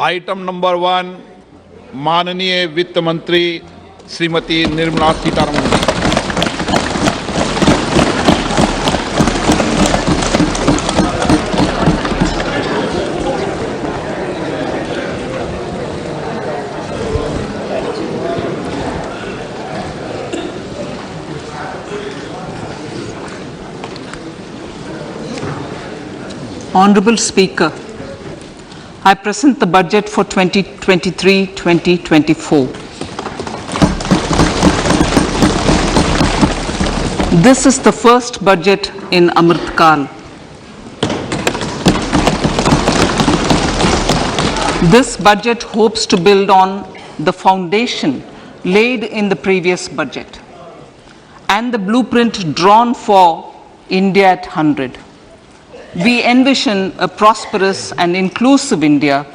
Item number 1 माननीय वित्त मंत्री Shrimati Nirmala Sitharaman ji. Honorable Speaker, I present the budget for 2023-2024. This is the first budget in Amrit Kal. This budget hopes to build on the foundation laid in the previous budget and the blueprint drawn for India at 100. We envision a prosperous and inclusive India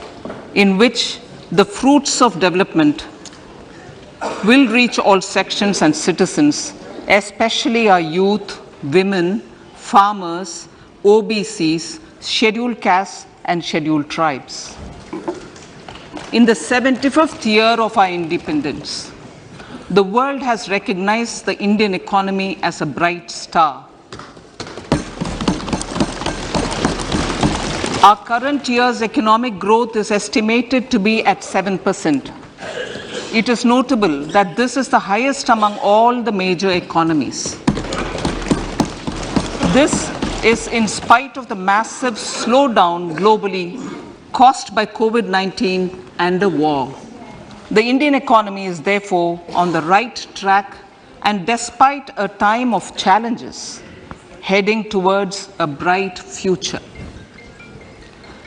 in which the fruits of development will reach all sections and citizens, especially our youth, women, farmers, OBCs, scheduled castes and scheduled tribes. In the 75th year of our independence, the world has recognized the Indian economy as a bright star. Our current year's economic growth is estimated to be at 7%. It is notable that this is the highest among all the major economies. This is in spite of the massive slowdown globally caused by COVID-19 and the war. The Indian economy is therefore on the right track and despite a time of challenges, heading towards a bright future.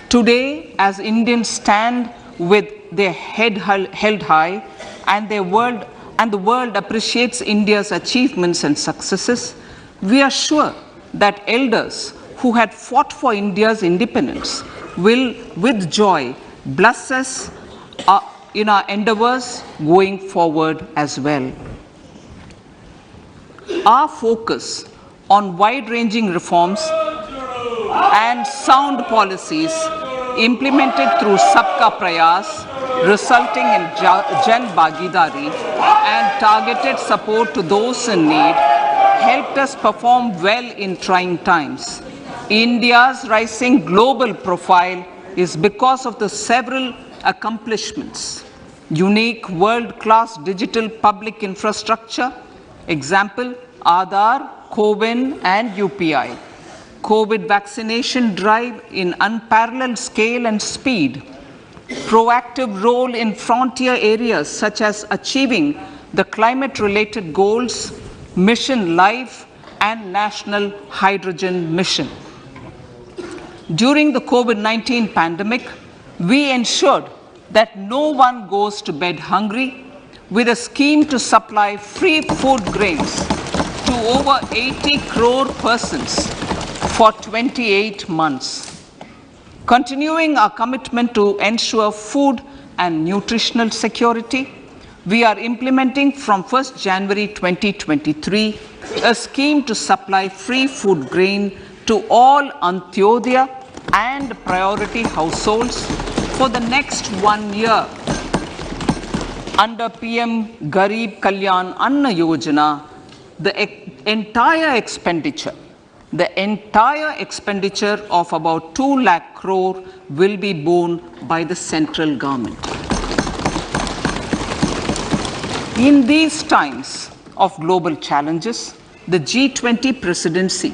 Today, as Indians stand with their head held high and the world appreciates India's achievements and successes, we are sure that elders who had fought for India's independence will, with joy, bless us in our endeavors going forward as well. Our focus on wide-ranging reforms and sound policies implemented through Sabka Prayas, resulting in Jan Bhagidari and targeted support to those in need, helped us perform well in trying times. India's rising global profile is because of the several accomplishments. Unique world-class digital public infrastructure, example, Aadhaar, CoWIN and UPI. COVID vaccination drive in unparalleled scale and speed, proactive role in frontier areas such as achieving the climate-related goals, Mission Life and National Hydrogen Mission. During the COVID-19 pandemic, we ensured that no one goes to bed hungry with a scheme to supply free food grains to over 80 crore persons for 28 months. Continuing our commitment to ensure food and nutritional security, we are implementing from 1st January 2023 a scheme to supply free food grain to all Antyodaya and priority households for the next 1 year. Under PM Garib Kalyan Anna Yojana, the entire expenditure of about 2 lakh crore will be borne by the central government. In these times of global challenges, the G20 presidency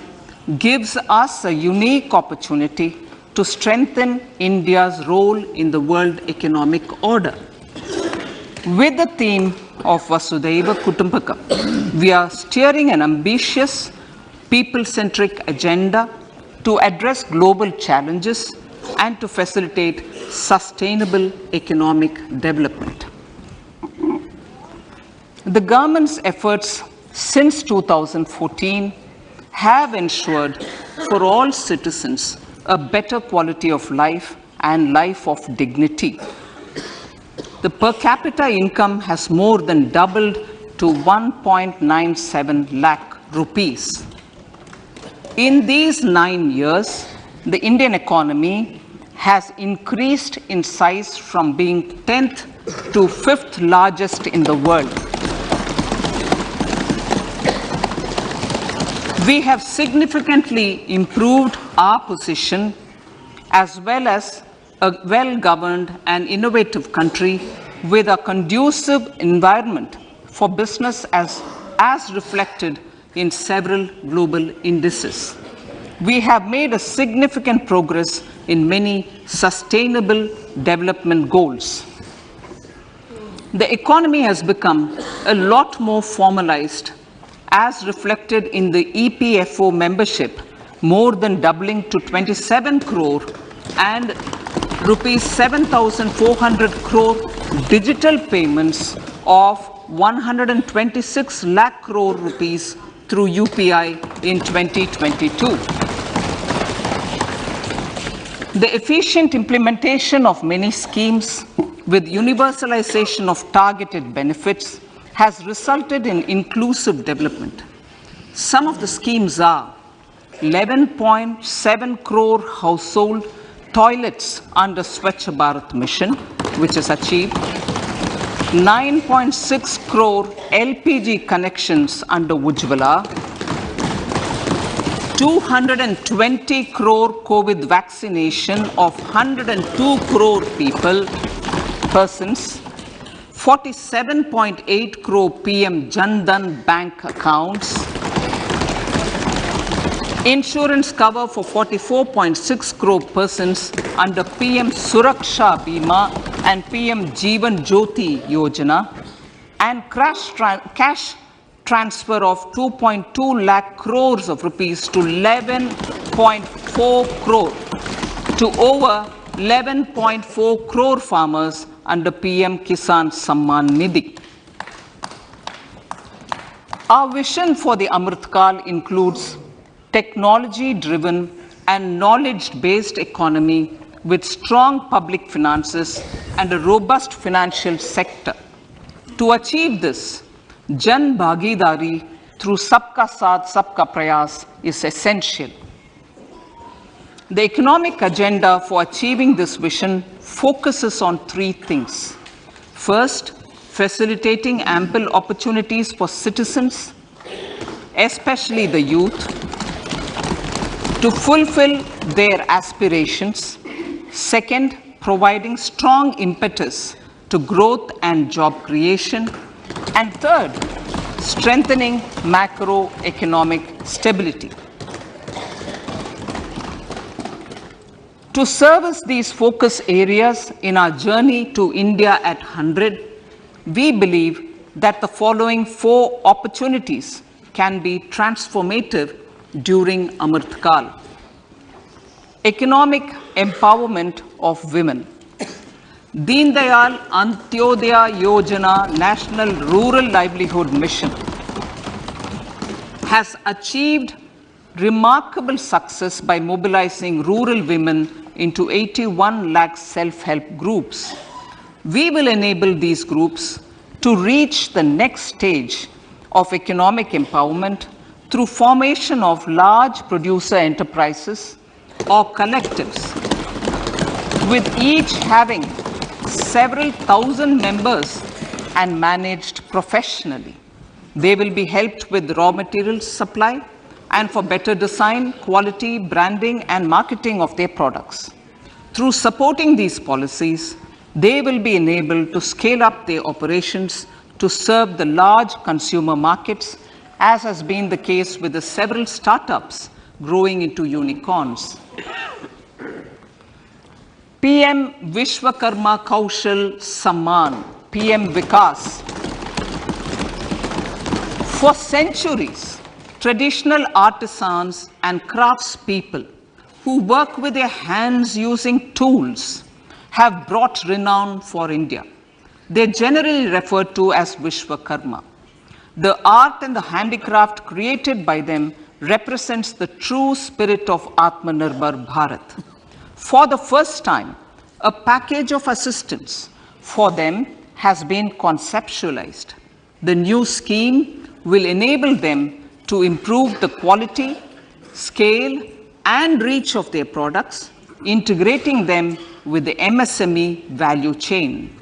gives us a unique opportunity to strengthen India's role in the world economic order. With the theme of Vasudhaiva Kutumbakam, we are steering an ambitious people-centric agenda to address global challenges and to facilitate sustainable economic development. The government's efforts since 2014 have ensured for all citizens a better quality of life and life of dignity. The per capita income has more than doubled to 1.97 lakh rupees. In these 9 years, the Indian economy has increased in size from being 10th to 5th largest in the world. We have significantly improved our position as well as a well-governed and innovative country with a conducive environment for business as reflected in several global indices. We have made a significant progress in many sustainable development goals. The economy has become a lot more formalized as reflected in the EPFO membership, more than doubling to 27 crore and rupees 7,400 crore digital payments of 126 lakh crore rupees through UPI in 2022. The efficient implementation of many schemes with universalization of targeted benefits has resulted in inclusive development. Some of the schemes are 11.7 crore household toilets under Swachh Bharat mission, which is achieved, 9.6 crore LPG connections under Ujjwala, 220 crore COVID vaccination of 102 crore persons, 47.8 crore PM Jan Dhan bank accounts, insurance cover for 44.6 crore persons under PM Suraksha Bima and PM Jeevan Jyoti Yojana, and cash transfer of 2.2 lakh crores of rupees to 11.4 crore to over 11.4 crore farmers under PM Kisan Samman Nidhi. Our vision for the Amrit Kal includes technology-driven and knowledge-based economy with strong public finances and a robust financial sector. To achieve this, Jan Bhagidari through Sabka Saath Sabka Prayas is essential. The economic agenda for achieving this vision focuses on three things. First, facilitating ample opportunities for citizens, especially the youth, to fulfill their aspirations. Second, providing strong impetus to growth and job creation. And third, strengthening macroeconomic stability. To service these focus areas in our journey to India at 100, we believe that the following four opportunities can be transformative during Amrit Kal. Economic empowerment of women. Deen Dayal Antyodaya Yojana National Rural Livelihood Mission has achieved remarkable success by mobilizing rural women into 81 lakh self-help groups. We will enable these groups to reach the next stage of economic empowerment through formation of large producer enterprises or collectives, with each having several thousand members and managed professionally. They will be helped with raw materials supply and for better design, quality, branding, and marketing of their products. Through supporting these policies, they will be enabled to scale up their operations to serve the large consumer markets, as has been the case with the several startups growing into unicorns. PM Vishwakarma Kaushal Samman, PM Vikas. For centuries, traditional artisans and craftspeople who work with their hands using tools have brought renown for India. They are generally referred to as Vishwakarma. The art and the handicraft created by them represents the true spirit of Atmanirbhar Bharat. For the first time, a package of assistance for them has been conceptualized. The new scheme will enable them to improve the quality, scale, and reach of their products integrating them with the MSME value chain.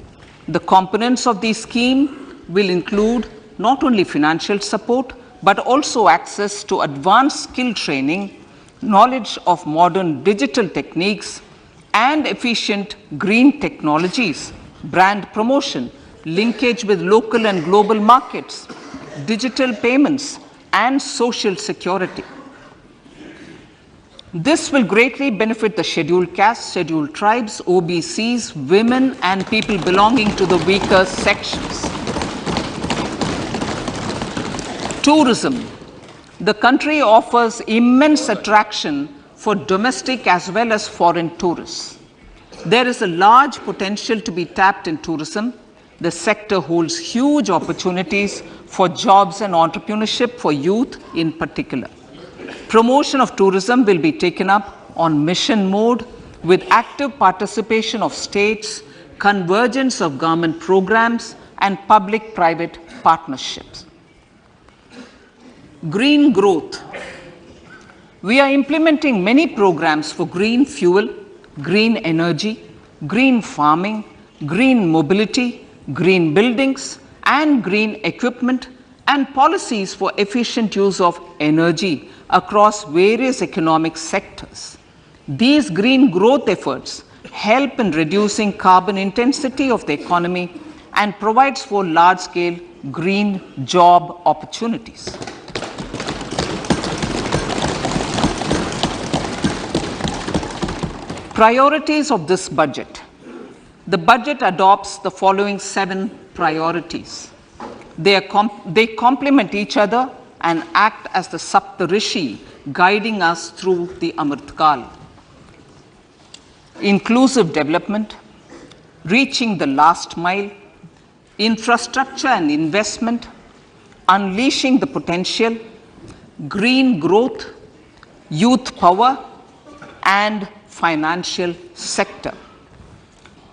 The components of the scheme will include not only financial support, but also access to advanced skill training, knowledge of modern digital techniques, and efficient green technologies, brand promotion, linkage with local and global markets, digital payments, and social security. This will greatly benefit the scheduled castes, scheduled tribes, OBCs, women, and people belonging to the weaker sections. Tourism. The country offers immense attraction for domestic as well as foreign tourists. There is a large potential to be tapped in tourism. The sector holds huge opportunities for jobs and entrepreneurship for youth in particular. Promotion of tourism will be taken up on mission mode with active participation of states, convergence of government programs, and public-private partnerships. Green growth. We are implementing many programs for green fuel, green energy, green farming, green mobility, green buildings, and green equipment, and policies for efficient use of energy across various economic sectors. These green growth efforts help in reducing carbon intensity of the economy and provides for large-scale green job opportunities. Priorities of this budget. The budget adopts the following 7 priorities. They complement each other and act as the Saptarishi guiding us through the Amritkal. Inclusive development, reaching the last mile, infrastructure and investment, unleashing the potential, green growth, youth power, and financial sector.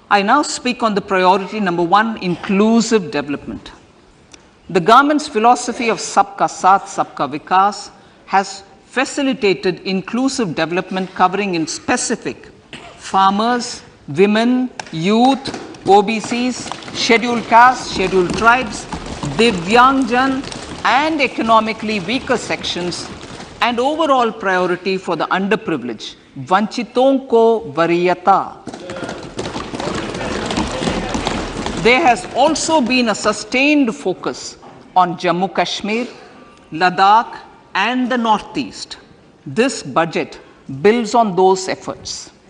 I now speak on the priority number 1, inclusive development. The government's philosophy of Sabka Saath, Sabka Vikas has facilitated inclusive development covering in specific farmers, women, youth, OBCs, scheduled castes, scheduled tribes, Divyangjan, and economically weaker sections, and overall priority for the underprivileged, Vanchiton ko Variyata. There has also been a sustained focus on Jammu Kashmir, Ladakh, and the Northeast. This budget builds on those efforts.